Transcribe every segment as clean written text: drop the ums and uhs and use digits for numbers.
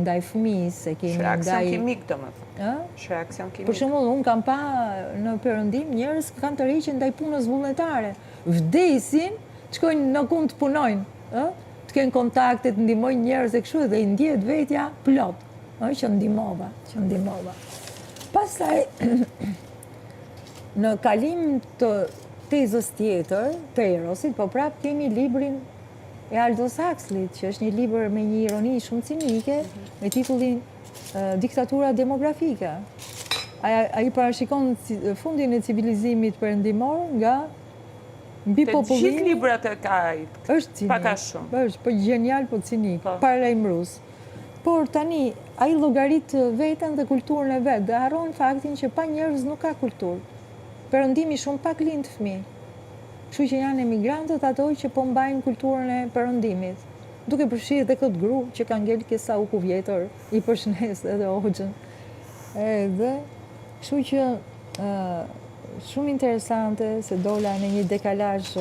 ndaj fëmijës, e kemi ndaj... Reakcion kimik, domethënë. Reakcion kimik. Për shembull, unë kam pa në Perëndim njerëz që kanë të rriqen ndaj punës vullnetare. Vdesin, shkojnë në kund të punojnë, të kenë kontakte, të ndihmojnë njerëz e kështu dhe i ndjehet vetja plot, që ndihmova. Pastaj në kalim të tezës tjetër, të Erosit, po prap kemi librin e Aldous Huxleyt, që është një libër me një ironi shumë cinike, me titullin Diktatura demografike. Ai parashikon fundin e civilizimit perëndimor nga mbi popullimin. Të gjithë librat e ka ai. Është cinik. Pak a shumë. Është po genial, po cinik, paralajmërues. Por tani ai llogarit veten dhe kulturën e vet, dhe harron faktin që pa njerëz nuk ka kulturë. Perëndimi shumë pak lind fëmijë. Kështu që janë emigrantët ato që po mbajnë kulturën e perëndimit. Duke përfshirë edhe këtë grup që ka ngel kesa u ku vjetër, i përshëndes edhe Hoxhën. Edhe, kështu që shumë interesante se dola në një dekalazh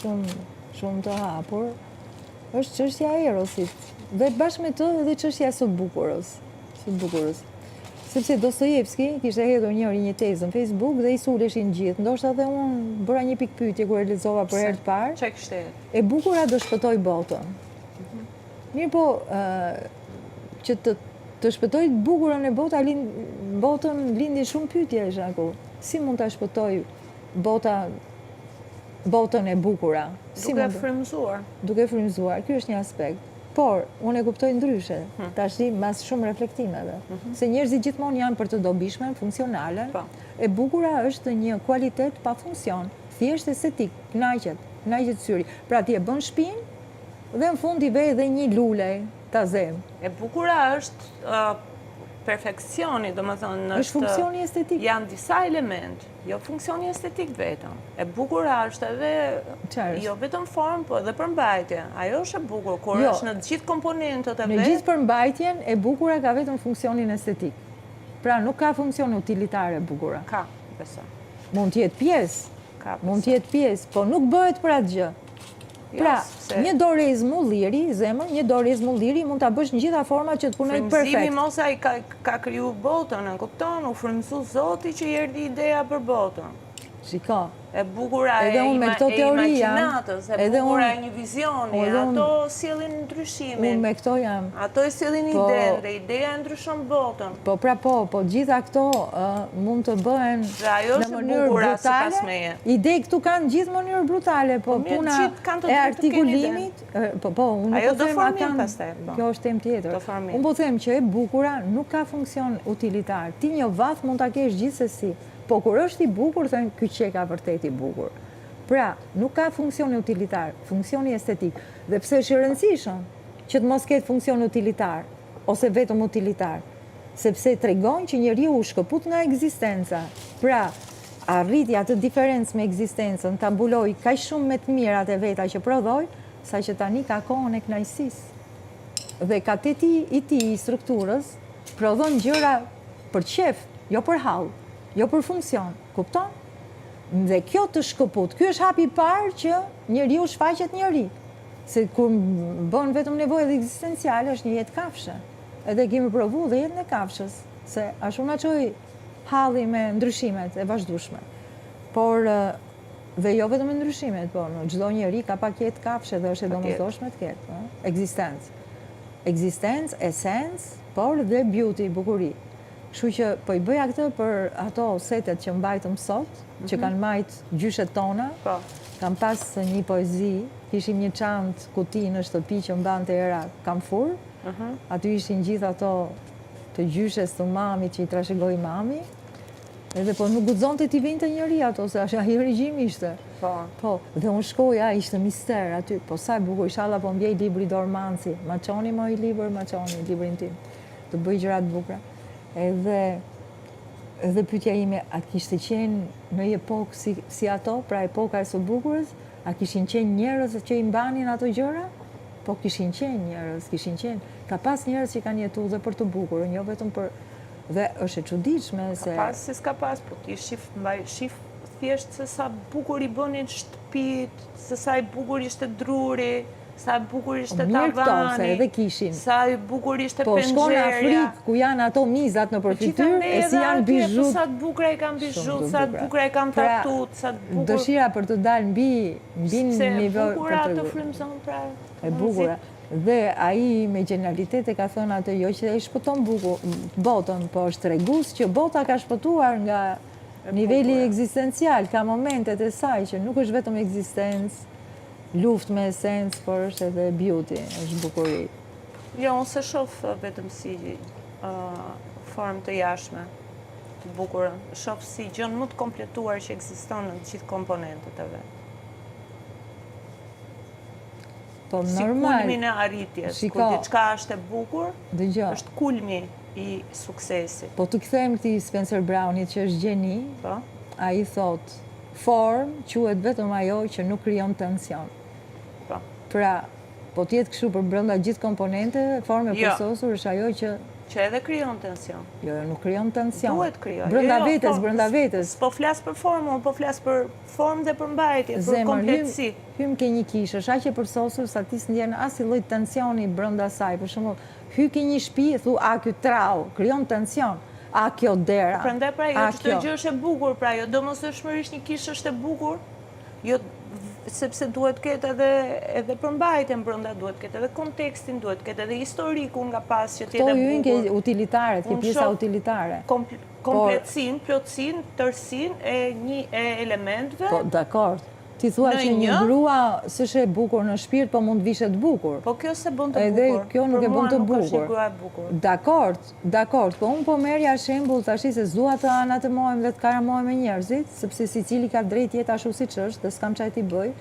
shumë të hapur, është çështja e Erosit. Dhe bashkë me të edhe çështja e së bukurës. Sepse Dostojevski kishte hedhur një tezë në Facebook dhe i suleshin gjithë. Ndoshta edhe unë bëra një pikë pyetje kur e lexova për herë të parë. Çe kishte? E bukura do shpëtoj botën. Mirë po, që të shpëtoj bukurën e botën lindin shumë pyetje shaku. Si mund ta shpëtoj botën e bukura? Duke frymëzuar. Duke frymëzuar, ky është një aspekt. Por, unë e kuptoj ndryshe, tash mas shumë reflektimeve. Se njerëzit gjithmonë janë për të dobishme, funksionale. E bukura është një kualitet pa funksion, thjesht estetik, kënaqet syri. Pra ti e bën shtëpinë dhe në fund i ve edhe një lulej ta zem. E bukura është perfeksioni, domethënë është funksioni estetik. Janë disa element, jo funksioni estetik vetëm. E bukura është edhe jo vetëm formë, po edhe përmbajtje. Ajo është e bukur kur është në të gjithë komponentët e vet. Në gjithë përmbajtjen e bukura ka vetëm funksionin estetik. Pra nuk ka funksion utilitar e bukura. Ka, besoj. Mund të jetë pjesë, po nuk bëhet për atë gjë. Pra, një dorezë mulliri, zemër, një dorezë mulliri mund ta bësh në gjitha format që të punoj perfekt. Frymëzimi mos ai ka kriju botën, e kupton? U frymëzu Zoti që i erdhi ideja për botën. Shiko. E bukura e imagjinatës, e bukura e një vizioni, ato sjellin ndryshimin. Unë me këto jam. Ato e sjellin idenë dhe ideja e ndryshon botën. Po gjitha këto mund të bëhen në mënyrë brutale. Ide këtu kanë gjithë mënyrë brutale, po puna e artikulimit, ajo do formin pastaj. Kjo është temë tjetër. Unë po them që e bukura nuk ka funksion utilitar. Ti një vath mund ta kesh gjithsesi. Po kur është i bukur, thënë, ky qe ka vërtet i bukur. Pra, nuk ka funksioni utilitar, funksioni estetik. Dhe pse është i rëndësishëm që të mos ketë funksion utilitar, ose vetëm utilitar, sepse tregon që njeriu u shkëput nga ekzistenca. Pra, arriti atë diferencë me ekzistencën, ta mbuloj kaq shumë me të mirat e veta që prodhoi, saqë tani ka kohën e kënaqësisë. Dhe kateti i tij i strukturës prodhon gjëra për qef, jo për hall. Jo për funksion, kupton? Dhe kjo të shkëput, kjo është hapi parë që njeriu shfaqet njeri. Se kur bën vetëm nevojë dhe ekzistenciale, është një jetë kafshë. Edhe kemi provu dhe jetën e kafshës, se ashtu na çoi halli me ndryshimet e vazhdueshme. Por dhe jo vetëm me ndryshimet, po në çdo njeri ka pak jetë kafshë dhe është e domosdoshme të ketë, ekzistencë, esencë, por dhe beauty, bukuri. Kështu që po i bëja këtë për ato setet që mbajtëm sot, që kanë majt gjyshet tona. Kam pas një poezi, kishim një çantë kuti në shtëpi që mbante era kamfur. Aty ishin gjithë ato të gjyshes të mamit që i trashëgoi mami. Edhe po nuk guxonte t'i vinte njëri ato, se ai regjim ishte. Po, dhe unë shkoja, ishte mister aty. Po sa e bukur, inshallah po mbjej libri Dormanci. Ma çoni më i libër, ma çoni librin tim. Të bëj gjëra të bukura. Edhe pyetja ime, a kishte qenë në një epokë si ato, pra epoka e së bukurës, a kishin qenë njerëz që i mbanin ato gjëra? Po kishin qenë njerëz, kishin qenë. Ka pas njerëz që kanë jetuar dhe për të bukurën, jo vetëm për... Dhe është e çuditshme se... Ka pas se s'ka pas, po ti shif thjesht se sa bukur i bënin shtëpit, se sa i bukur ishte druri, Sa bukur ishte Mirë këto, se edhe kishin. Sa bukur ishte Po shko në penxherja. Afrikë, ku janë ato mizat në përfytyr, e si janë bijut. Sa të bukura i kanë bijut, sa të bukura i kanë tatut, sa të bukur... Dëshira për të dalë mbi nivel... Se bukura të frymëzon pra... E bukura. Dhe aji me genialitet e ka thënë atë jo që e shpëton botën, po është tregus që bota ka shpëtuar nga niveli ekzistencial, ka momentet e saj që nuk është vetëm ekzistencë, luft me esencë, por është edhe beauty, është bukuri. Jo, unë se shoh vetëm si formë të jashtme, të bukurën. Shoh si gjën më të kompletuar që ekziston në të gjithë komponentët e vet. Po si normal. Kulmin e arritjes, kur diçka është e bukur, është kulmi i suksesit. Po të kthejmë këtij Spencer Brownit që është gjeni, ai thot, formë quhet vetëm ajo që nuk krijon tension. Pra, po t'jetë kështu për brenda gjithë komponenteve, formë e përsosur është ajo që edhe krijon tension. Jo, nuk krijon tension. Duhet krijon. Brenda vetes. Po flas për formë, po flas për formë dhe për mbajtje, për kompletësi. Hym ke një kishë, është aq e përsosur sa ti s'ndjen asnjë lloj tensioni brenda saj. Për shembull, hy ke një shtëpi e thu, a ky trau krijon tension. A kjo dera. Prandaj pra jo çdo gjë është e bukur, pra jo domosdoshmërisht një kishë është e bukur. Jo sepse duhet ketë edhe përmbajtjen brenda, duhet ketë edhe kontekstin, duhet ketë edhe historikun nga pas që t'jetë e bukur. Këto hyn ke utilitare, ke pjesa utilitare. Kompletësinë, plotësinë, tërësinë e një elementëve. Po, dakord. Ti thua që një grua s'është e bukur në shpirt, po mund të vishet bukur. Po kjo se bën të bukur. Edhe kjo nuk e bën të bukur. Për mua nuk është një grua e bukur. Dakord. Po unë po merja shembull tash se s'dua të anatemojmë dhe të karamohem me njerëzit, sepse secili ka drejt jetë ashtu siç është, dhe s'kam çaj t'i bëj.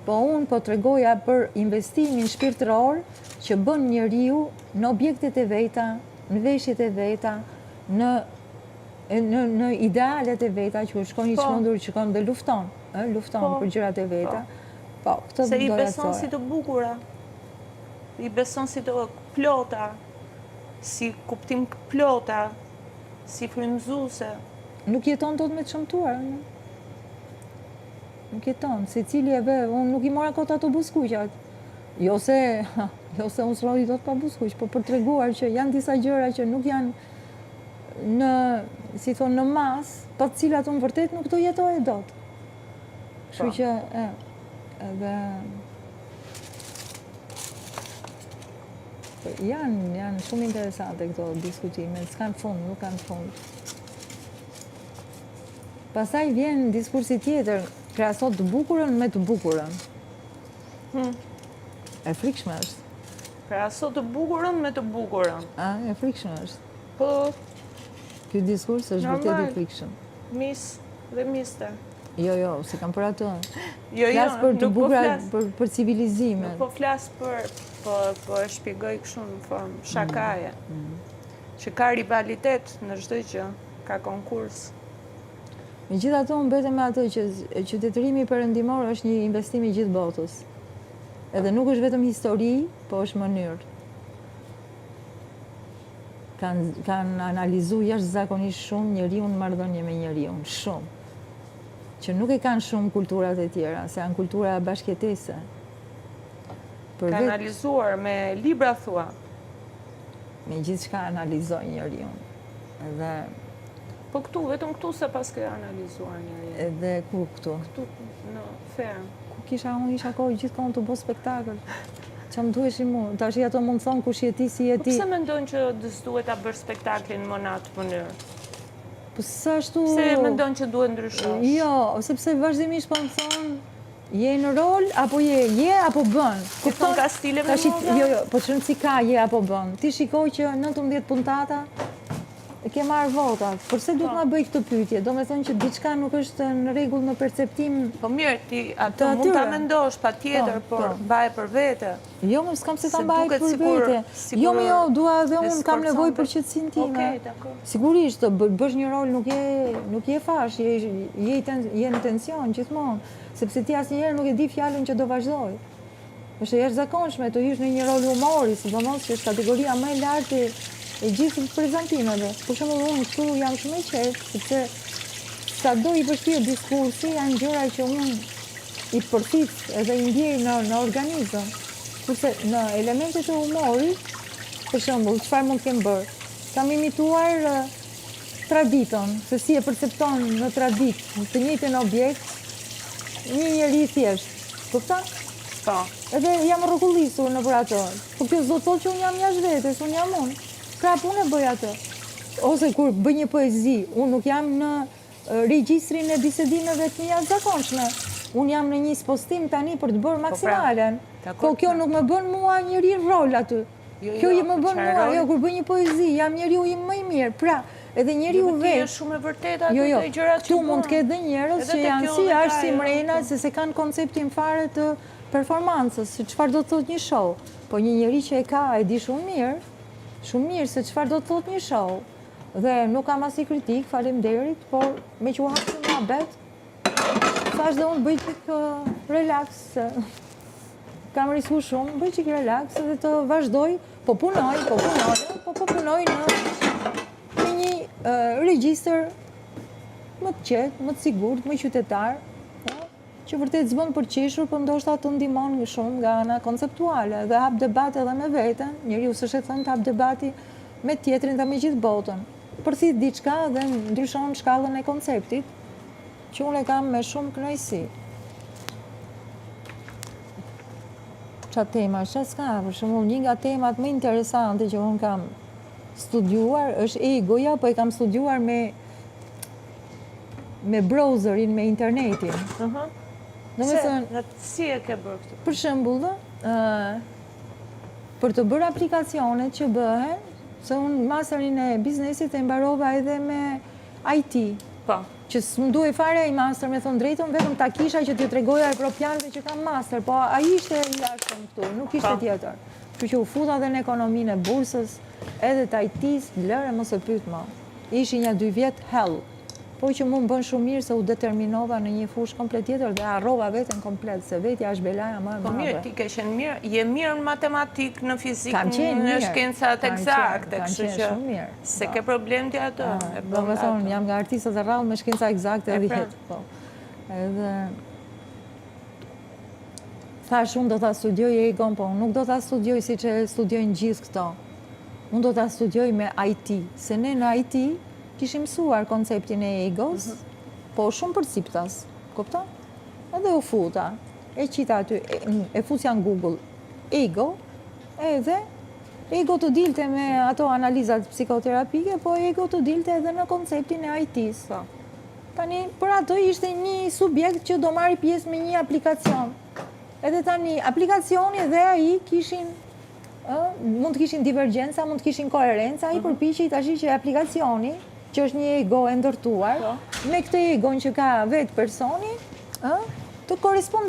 Po unë po tregoja për investimin shpirtëror që bën njeriu në objektet e veta, në veshjet e veta, në idealet e veta që shkon i çmendur që shkon dhe lufton për gjërat e veta. Po, këtë se i beson si të bukura, i beson si të plota, si kuptim plota, si frymëzuese. Nuk jeton dot me të shëmtuar, nuk jeton, secili e ve, unë nuk i mora kot ato buzëkuqat. Jo se unë s'rodi dot pa buzëkuq, po për treguar që janë disa gjëra që nuk janë në, si thonë, në mas, pa të cilat unë vërtet nuk do jetoj dot. Kështu që, edhe... Janë shumë interesante këto diskutime, s'kanë fund, nuk kanë fund. Pastaj vjen diskursi tjetër, krahasot të bukurën me të bukurën. E frikshme është. Krahasot të bukurën me të bukurën. E frikshme është. Po... Ky diskurs është vërtet i frikshëm. Mis dhe mister. Jo, se kam për ato. Flas për të bukura, për civilizimin. Nuk po flas për, po e shpjegoj kështu në formë shakaje. Që ka rivalitet në çdo gjë, ka konkurs. Megjithatë unë mbetem me atë që qytetërimi perëndimor është një investim i gjithë botës. Edhe nuk është vetëm histori, po është mënyrë. Kanë analizuar jashtëzakonisht shumë njeriu në marrëdhënie me njeriu, shumë. Që nuk e kanë shumë kulturat e tjera, se janë kultura bashkëjetese. Ka analizuar me libra, thua? Me gjithë që ka analizoj njeriu. Edhe... Po këtu, vetëm këtu se pas ke analizuar njeriu. Edhe ku këtu? Këtu, në ferm. Ku unë isha kohë gjithkohë të bo spektakël. Që më duheshi mu, tash ato mund thonë kush jeti, si jeti. Po pse mendojnë që duhet ta bërë spektaklin më në atë mënyrë? Po sa ashtu... Pse mendojnë që duhet ndryshosh? Jo, sepse vazhdimisht po më thonë, je në rol, apo je apo bën. Kupton ka stile me moda? Jo, po çon si ka je apo bën. Ti shikoj që 19 puntata e ke marrë votat. Përse duhet ma bëj këtë pyetje? Do me thënë që diçka nuk është në rregull në perceptim. Po mirë, ti atë mund ta mendosh patjetër, por mbaj për vete. Jo, më s'kam se ta mbaj për vete. Jo, dua edhe unë kam nevojë për qetësinë time. Okej, dakor. Sigurisht, bësh një rol nuk je fash, je në tension gjithmonë, sepse ti asnjëherë nuk e di fjalën që do vazhdoj. Është jashtëzakonshme të hysh në një rol humori, sidomos që është kategoria më e lartë e gjithë prezantimeve. Për shembull, unë këtu jam shumë e qetë, sepse sado i vështirë diskursi janë gjëra që unë i përfit edhe i ndjej në organizëm. Kurse në elementet e humorit, për shembull, çfarë mund të kem bërë? Kam imituar traditon, se si e percepton në tradit, në të njëjtin objekt, një njeri thjesht. Kupton? Po. Edhe jam rrokullisur në për ato. Po kjo s'do të thotë që unë jam jashtë vetes, unë jam unë. Prapë unë e bëj atë. Ose kur bëj një poezi, unë nuk jam në regjistrin e bisedimeve të jashtëzakonshme. Unë jam në një postim tani për të bërë maksimalen. Po kjo nuk më bën mua njëri rol aty. Kjo më bën mua, jo, kur bëj një poezi, jam njeriu im më i mirë. Pra, edhe njeriu vetë. Është shumë e vërtetë aty të gjërat që tu mund të ketë dhe njerëz që janë si jashtë si mrena, se kanë konceptin fare të performancës, se çfarë do të thotë një show. Po një njeri që e ka, e di shumë mirë se çfarë do të thotë një show. Dhe nuk kam asnjë kritik, faleminderit, por me që u hap shumë muhabet, thash dhe unë bëj çik relax. Kam risku shumë, bëj çik relax dhe të vazhdoj, po punoj në një regjistër më të qetë, më të sigurt, më qytetar, që vërtet s'bën për qeshur, por ndoshta të ndihmon shumë nga ana konceptuale dhe hap debat edhe me veten. Njeriu s'është e thënë të hap debati me tjetrin dhe me gjithë botën. Përthit diçka dhe ndryshon shkallën e konceptit, që unë e kam me shumë kënaqësi. Çfarë tema s'ka, për shembull, një nga temat më interesante që unë kam studiuar është egoja, po e kam studiuar me browserin, me internetin. Si e ke bërë këtë? Për shembull, për të bërë aplikacionet që bëhen, se unë masterin e biznesit e mbarova edhe me IT. Po. Që s'm duhej fare ai master, me thënë drejtën, vetëm ta kisha që t'ju tregoja evropianëve që kam master, po ai ishte i jashtëm këtu, nuk ishte tjetër. Kështu që u futa edhe në ekonominë e bursës, edhe të IT-s, lëre mos e pyet më. Ishi një 2 vjet hell. Po që mu më bën shumë mirë se u determinova në një fushë komplet tjetër dhe harrova veten komplet, se vetja është belaja më e madhe. Po mirë, ti ke qenë mirë, je mirë në matematikë, në fizikë, në shkencat eksakte, kështu që se ke problem ti ato. Do me thonë, jam nga artistët e rrallë me shkenca eksakte 10. Edhe thash, unë do ta studioj egon, po nuk do ta studioj si që studiojnë gjithë këto. Unë do ta studioj me IT, se ne në IT kishim mësuar konceptin e egos, po shumë përciptas, kupton? Edhe u futa, e qita aty, e fusja në Google, ego, edhe ego të dilte me ato analizat psikoterapike, po ego të dilte edhe në konceptin e IT-s. Tani, për ato ishte një subjekt që do marri pjesë me një aplikacion. Edhe tani, aplikacioni dhe ai kishin mund të kishin divergjenca, mund të kishin koherenca, ai përpiqej tash që aplikacioni, që është një ego e ndërtuar, me këtë egon që ka vetë personi, të korespondojë